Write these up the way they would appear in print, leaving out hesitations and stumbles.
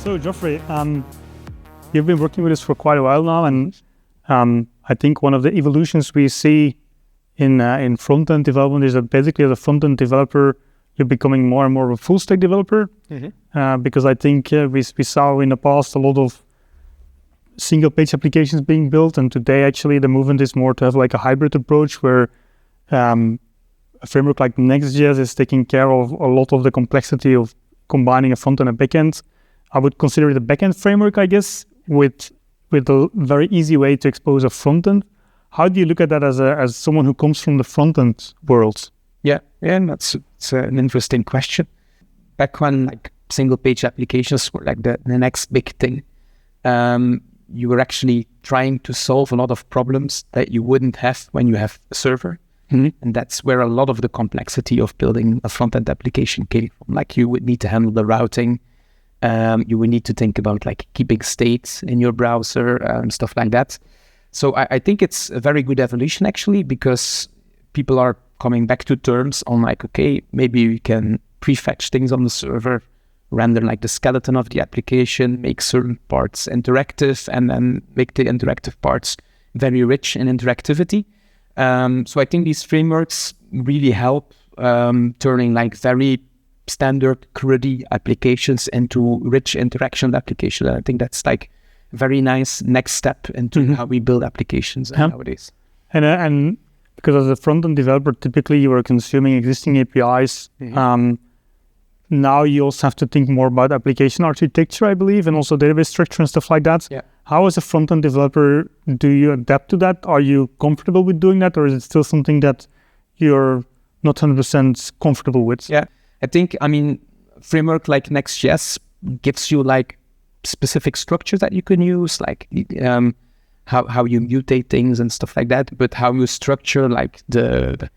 So Geoffrey, you've been working with us for quite a while now, and I think one of the evolutions we see in front-end development is that basically as a front-end developer, you're becoming more and more of a full-stack developer. Because I think we saw in the past a lot of single-page applications being built, and today actually the movement is more to have like a hybrid approach where a framework like Next.js is taking care of a lot of the complexity of combining a front-end and a backend. I would consider it a backend framework, I guess, with a very easy way to expose a front-end. How do you look at that as someone who comes from the front-end world? Yeah, it's an interesting question. Back when like single-page applications were like the next big thing, you were actually trying to solve a lot of problems that you wouldn't have when you have a server. And that's where a lot of the complexity of building a front-end application came from. Like you would need to handle the routing. You would need to think about like keeping states in your browser, stuff like that. So I think it's a very good evolution actually, because people are coming back to terms on like, okay, maybe we can prefetch things on the server, render like the skeleton of the application, make certain parts interactive, and then make the interactive parts very rich in interactivity. So I think these frameworks really help turning like very standard CRUD applications into rich interaction applications. I think that's like a very nice next step into how we build applications nowadays. And because as a front-end developer, typically you are consuming existing APIs. Now you also have to think more about application architecture, I believe, and also database structure and stuff like that. Yeah. How as a front-end developer, do you adapt to that? Are you comfortable with doing that, or is it still something that you're not 100% comfortable with? Yeah, I think, framework like Next.js gives you like specific structures that you can use, like how you mutate things and stuff like that, but how you structure like the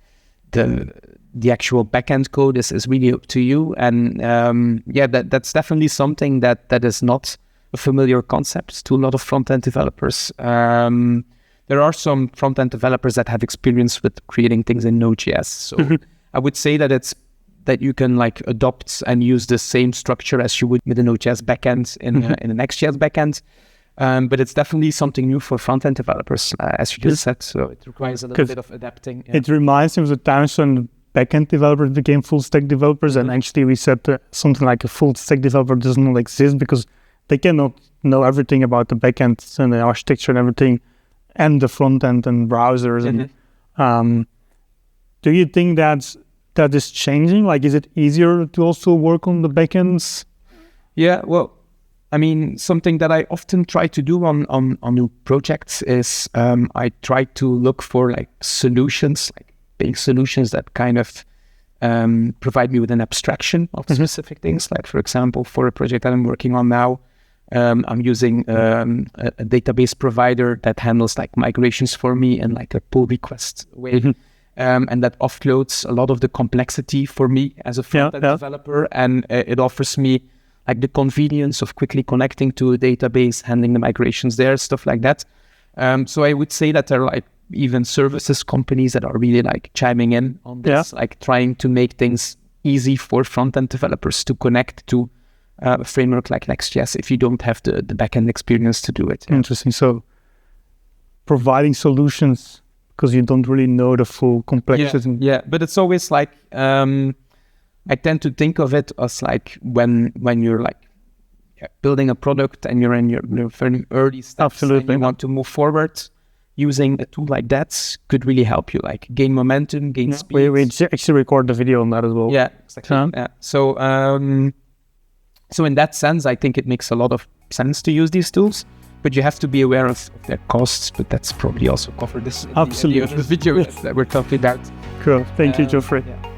actual backend code is really up to you. And that's definitely something that is not a familiar concept to a lot of front-end developers. There are some front-end developers that have experience with creating things in Node.js. So I would say that you can like adopt and use the same structure as you would with the Node.js backend in a Next.js backend. But it's definitely something new for front-end developers, as you just said. So it requires a little bit of adapting. Yeah. It reminds me of the times when backend developers became full-stack developers, and actually we said something like a full-stack developer does not exist because they cannot know everything about the backend and the architecture and everything, and the front-end and browsers. And do you think that is changing? Like, is it easier to also work on the backends? Yeah, well, something that I often try to do on new projects is I try to look for like solutions, like big solutions that kind of provide me with an abstraction of specific things. Like, for example, for a project that I'm working on now, I'm using a database provider that handles like migrations for me in like a pull request way. And that offloads a lot of the complexity for me as a front-end developer. And it offers me like the convenience of quickly connecting to a database, handling the migrations there, stuff like that. So I would say that there are like even services companies that are really like chiming in on this, like trying to make things easy for front-end developers to connect to a framework like Next.js if you don't have the backend experience to do it. Interesting. So providing solutions because you don't really know the full complexity. Yeah, but it's always like I tend to think of it as like when you're like building a product and you're in your very early steps and you want to move forward, using a tool like that could really help you like gain momentum, gain speed. We actually record the video on that as well. Yeah, exactly. Yeah. So in that sense, I think it makes a lot of sense to use these tools, but you have to be aware of their costs, but that's probably also covered this in the video that we're talking about. Cool. Thank you, Geoffrey. Yeah.